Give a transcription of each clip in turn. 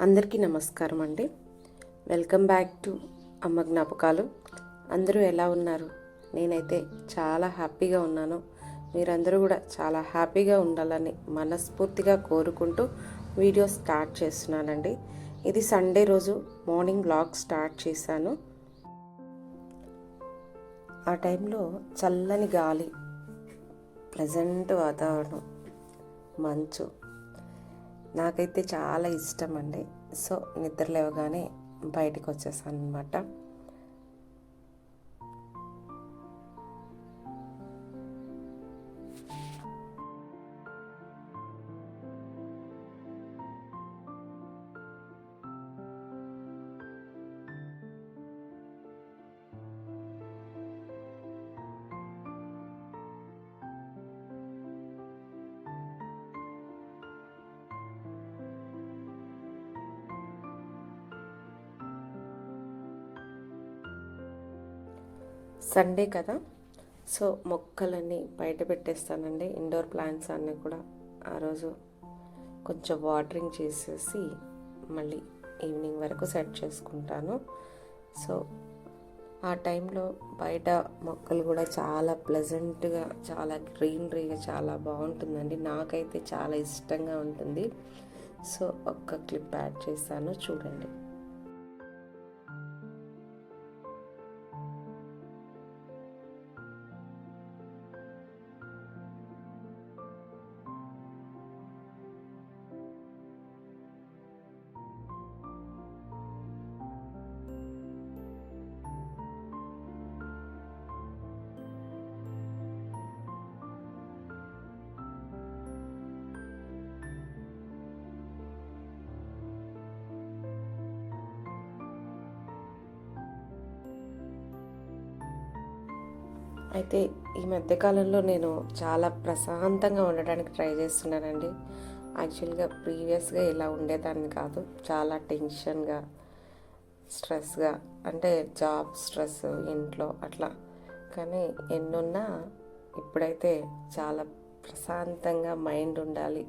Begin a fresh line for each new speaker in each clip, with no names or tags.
అందరికీ నమస్కారం అండి. వెల్కమ్ బ్యాక్ టు అమ్మ జ్ఞాపకాలు. అందరూ ఎలా ఉన్నారు? నేనైతే చాలా హ్యాపీగా ఉన్నాను. మీరందరూ కూడా చాలా హ్యాపీగా ఉండాలని మనస్ఫూర్తిగా కోరుకుంటూ వీడియో స్టార్ట్ చేస్తున్నానండి. ఇది సండే రోజు మార్నింగ్ వ్లాగ్ స్టార్ట్ చేశాను. ఆ టైంలో చల్లని గాలి, ప్లెజెంట్ వాతావరణం, మంచు నాకైతే చాలా ఇష్టం అండి. సో నిద్ర లేవగానే బయటికి వచ్చేసాను అనమాట. సండే కదా, సో మొక్కలన్నీ బయట పెట్టేస్తానండి. ఇండోర్ ప్లాంట్స్ అన్నీ కూడా ఆ రోజు కొంచెం వాటరింగ్ చేసేసి మళ్ళీ ఈవినింగ్ వరకు సెట్ చేసుకుంటాను. సో ఆ టైంలో బయట మొక్కలు కూడా చాలా ప్లెజెంట్గా, చాలా గ్రీనరీగా చాలా బాగుంటుందండి. నాకైతే చాలా ఇష్టంగా ఉంటుంది. సో ఒక్క క్లిప్ యాడ్ చేశాను, చూడండి. అయితే ఈ మధ్యకాలంలో నేను చాలా ప్రశాంతంగా ఉండడానికి ట్రై చేస్తున్నానండి. యాక్చువల్గా ప్రీవియస్గా ఇలా ఉండేదాన్ని కాదు. చాలా టెన్షన్గా, స్ట్రెస్గా, అంటే జాబ్ స్ట్రెస్, ఇంట్లో అట్లా. కానీ ఎన్నున్నా ఇప్పుడైతే చాలా ప్రశాంతంగా మైండ్ ఉండాలి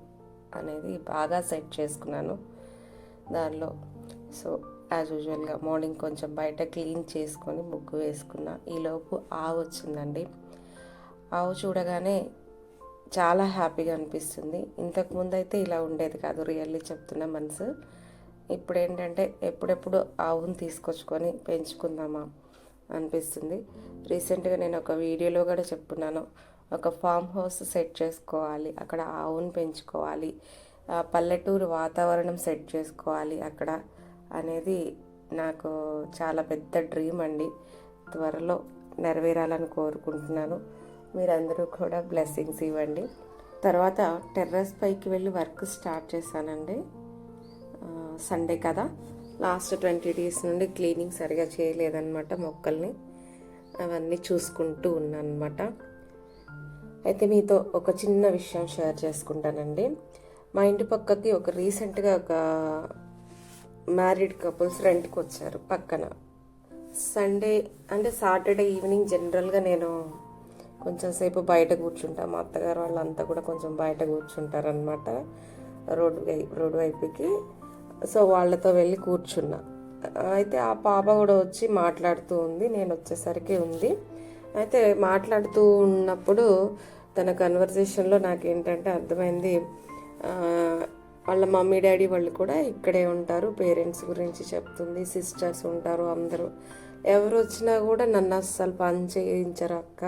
అనేది బాగా సెట్ చేసుకున్నాను దానిలో. సో యాజ్ యూజువల్గా మార్నింగ్ కొంచెం బయట క్లీన్ చేసుకొని ముగ్గు వేసుకున్నా. ఈలోపు ఆవు వచ్చిందండి. ఆవు చూడగానే చాలా హ్యాపీగా అనిపిస్తుంది. ఇంతకుముందు అయితే ఇలా ఉండేది కాదు, రియల్లీ చెప్తున్నా మనసు. ఇప్పుడు ఏంటంటే ఎప్పుడెప్పుడు ఆవును తీసుకొచ్చుకొని పెంచుకుందామా అనిపిస్తుంది. రీసెంట్గా నేను ఒక వీడియోలో కూడా చెప్పున్నాను, ఒక ఫామ్ హౌస్ సెట్ చేసుకోవాలి, అక్కడ ఆవును పెంచుకోవాలి, పల్లెటూరు వాతావరణం సెట్ చేసుకోవాలి అక్కడ అనేది నాకు చాలా పెద్ద డ్రీమ్ అండి. త్వరలో నెరవేరాలని కోరుకుంటున్నాను. మీరందరూ కూడా బ్లెస్సింగ్స్ ఇవ్వండి. తర్వాత టెర్రస్ పైకి వెళ్ళి వర్క్ స్టార్ట్ చేశానండి. సండే కదా, లాస్ట్ 20 days నుండి క్లీనింగ్ సరిగా చేయలేదన్నమాట. మొక్కల్ని అవన్నీ చూసుకుంటూ ఉన్నాను అనమాట. అయితే మీతో ఒక చిన్న విషయం షేర్ చేసుకుంటానండి. మా ఇంటి పక్కకి ఒక రీసెంట్గా ఒక మ్యారీడ్ కపుల్స్ రెంట్కి వచ్చారు పక్కన. సండే అంటే సాటర్డే ఈవినింగ్ జనరల్గా నేను కొంచెం సేపు బయట కూర్చుంటా. మా అత్తగారు వాళ్ళంతా కూడా కొంచెం బయట కూర్చుంటారనమాట రోడ్డు వైపుకి. సో వాళ్ళతో వెళ్ళి కూర్చున్నా. అయితే ఆ పాప కూడా వచ్చి మాట్లాడుతూ ఉంది. నేను వచ్చేసరికి ఉంది. అయితే మాట్లాడుతూ ఉన్నప్పుడు తన కన్వర్జేషన్లో నాకేంటంటే అర్థమైంది, వాళ్ళ మమ్మీ డాడీ వాళ్ళు కూడా ఇక్కడే ఉంటారు, పేరెంట్స్ గురించి చెప్తుంది, సిస్టర్స్ ఉంటారు, అందరూ ఎవరు వచ్చినా కూడా నన్ను అస్సలు పని చేయించరు అక్క.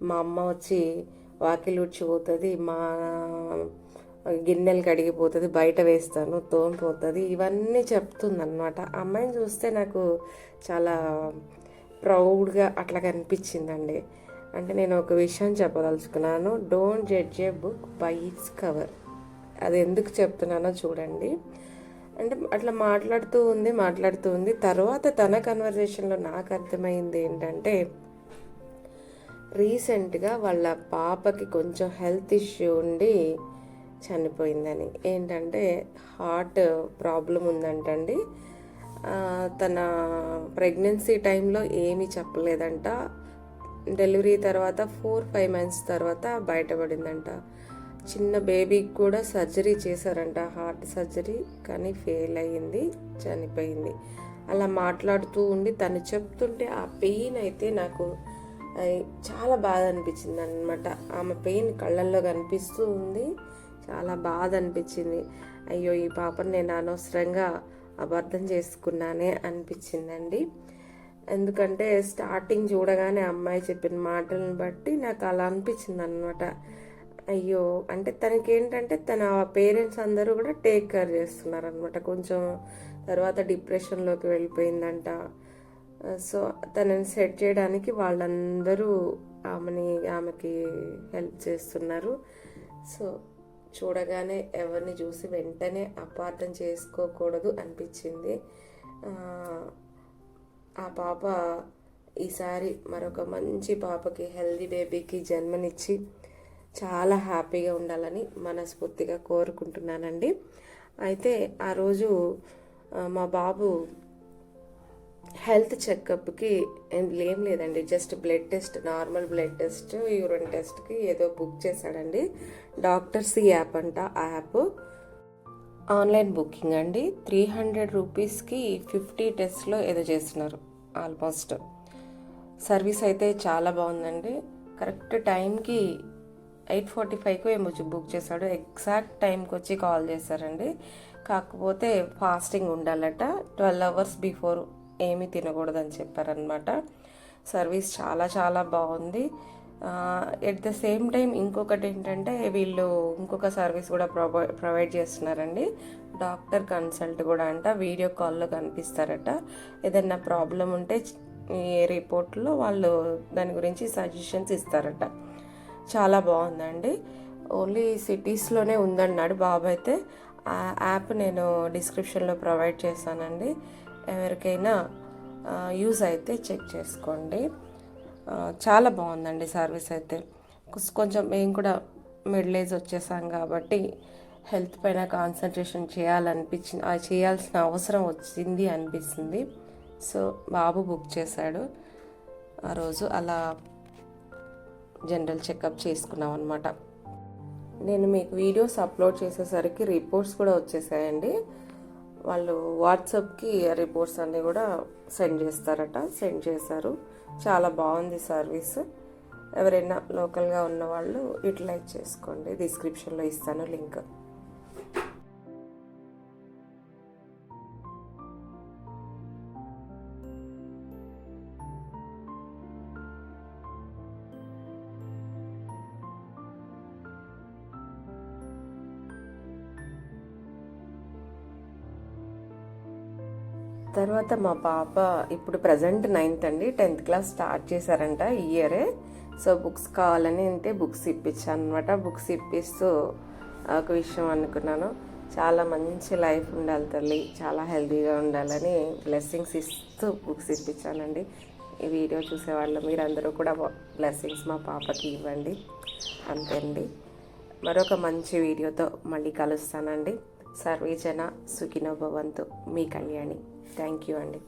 మా అమ్మ వచ్చి వాకిలి ఉడ్చిపోతుంది, మా గిన్నెలు కడిగిపోతుంది, బయట వేస్తాను, తోమిపోతుంది, ఇవన్నీ చెప్తుంది అనమాట. అమ్మాయిని చూస్తే నాకు చాలా ప్రౌడ్గా అట్లా కనిపించిందండి. అంటే నేను ఒక విషయం చెప్పదలుచుకున్నాను, don't judge A book by its cover. అది ఎందుకు చెప్తున్నానో చూడండి. అంటే అట్లా మాట్లాడుతూ ఉంది. తర్వాత తన కన్వర్జేషన్లో నాకు అర్థమైంది ఏంటంటే, రీసెంట్గా వాళ్ళ పాపకి కొంచెం హెల్త్ ఇష్యూ ఉండి చనిపోయిందని. ఏంటంటే హార్ట్ ప్రాబ్లం ఉందంటండి. తన ప్రెగ్నెన్సీ టైంలో ఏమీ చెప్పలేదంట. డెలివరీ తర్వాత 4-5 months తర్వాత బయటపడిందంట. చిన్న బేబీకి కూడా సర్జరీ చేశారంట, హార్ట్ సర్జరీ, కానీ ఫెయిల్ అయ్యింది, చనిపోయింది. అలా మాట్లాడుతూ ఉండి తను చెప్తుంటే ఆ పెయిన్ అయితే నాకు చాలా బాధ అనిపించింది అనమాట. ఆమె పెయిన్ కళ్ళల్లో కనిపిస్తూ ఉంది, చాలా బాధ అనిపించింది. అయ్యో ఈ పాపను నేను అనవసరంగా అబద్ధం చేసుకున్నానే అనిపించిందండి. ఎందుకంటే స్టార్టింగ్ చూడగానే అమ్మాయి చెప్పిన మాటలను బట్టి నాకు అలా అనిపించింది అనమాట. అయ్యో అంటే తనకి ఏంటంటే తన పేరెంట్స్ అందరూ కూడా టేక్ కేర్ చేస్తున్నారు అనమాట. కొంచెం తర్వాత డిప్రెషన్లోకి వెళ్ళిపోయిందంట. సో తనని సెట్ చేయడానికి వాళ్ళందరూ ఆమెకి హెల్ప్ చేస్తున్నారు. సో చూడగానే ఎవరిని చూసి వెంటనే అపార్థం చేసుకోకూడదు అనిపించింది. ఆ పాప ఈసారి మరొక మంచి పాపకి, హెల్దీ బేబీకి జన్మనిచ్చి చాలా హ్యాపీగా ఉండాలని మనస్ఫూర్తిగా కోరుకుంటున్నానండి. అయితే ఆ రోజు మా బాబు హెల్త్ చెకప్కి ఏం లేదండి, just blood test, normal blood test, urine టెస్ట్కి ఏదో బుక్ చేశాడండి. డాక్టర్స్ యాప్ అంట, ఆ యాప్ ఆన్లైన్ బుకింగ్ అండి. 300 రూపీస్కి 50 టెస్ట్లో ఏదో చేస్తున్నారు. ఆల్మోస్ట్ సర్వీస్ అయితే చాలా బాగుందండి. కరెక్ట్ టైంకి 8:45కు ఏమో బుక్ చేశాడు. ఎగ్జాక్ట్ టైంకి వచ్చి కాల్ చేశారండి. కాకపోతే ఫాస్టింగ్ ఉండాలట, 12 అవర్స్ బిఫోర్ ఏమీ తినకూడదని చెప్పారనమాట. సర్వీస్ చాలా చాలా బాగుంది. ఎట్ ద సేమ్ టైం ఇంకొకటి ఏంటంటే వీళ్ళు ఇంకొక సర్వీస్ కూడా ప్రొవైడ్ చేస్తున్నారండి. డాక్టర్ కన్సల్ట్ కూడా అంట, వీడియో కాల్లో కనిపిస్తారట. ఏదైనా ప్రాబ్లం ఉంటే ఈ రిపోర్ట్లో వాళ్ళు దాని గురించి సజెషన్స్ ఇస్తారట. చాలా బాగుందండి. ఓన్లీ సిటీస్లోనే ఉందన్నాడు బాబు అయితే. ఆ యాప్ నేను డిస్క్రిప్షన్లో ప్రొవైడ్ చేశానండి. ఎవరికైనా యూజ్ అయితే చెక్ చేసుకోండి. చాలా బాగుందండి సర్వీస్ అయితే. కొంచెం మేము కూడా మిడిల్ ఏజ్ వచ్చేసాం కాబట్టి హెల్త్ పైన కాన్సన్ట్రేషన్ చేయాల్సిన అవసరం వచ్చింది అనిపిస్తుంది. సో బాబు బుక్ చేశాడు ఆ రోజు. అలా జనరల్ చెకప్ చేసుకున్నాం అనమాట. నేను మీకు వీడియోస్ అప్లోడ్ చేసేసరికి రిపోర్ట్స్ కూడా వచ్చేసాయండి. వాళ్ళు వాట్సాప్కి రిపోర్ట్స్ అన్నీ కూడా సెండ్ చేశారు. చాలా బాగుంది సర్వీస్. ఎవరైనా లోకల్గా ఉన్న వాళ్ళు యూటిలైజ్ చేసుకోండి. డిస్క్రిప్షన్లో ఇస్తాను లింక్. తర్వాత మా పాప ఇప్పుడు ప్రజెంట్ 9th అండి, 10th క్లాస్ స్టార్ట్ చేశారంట ఈ ఇయరే. సో బుక్స్ కావాలని అంటే బుక్స్ ఇప్పించాను అనమాట. బుక్స్ ఇప్పిస్తూ ఒక విషయం అనుకున్నాను, చాలా మంచి లైఫ్ ఉండాలి తల్లి, చాలా హెల్తీగా ఉండాలని బ్లెస్సింగ్స్ ఇస్తూ బుక్స్ ఇప్పించానండి. ఈ వీడియో చూసేవాళ్ళు మీరందరూ కూడా బ్లెస్సింగ్స్ మా పాపకి ఇవ్వండి. అంతే అండి. మరొక మంచి వీడియోతో మళ్ళీ కలుస్తానండి. సర్వేజన సుఖినో భవంతు. మీ కళ్యాణి. థ్యాంక్ యూ అండి.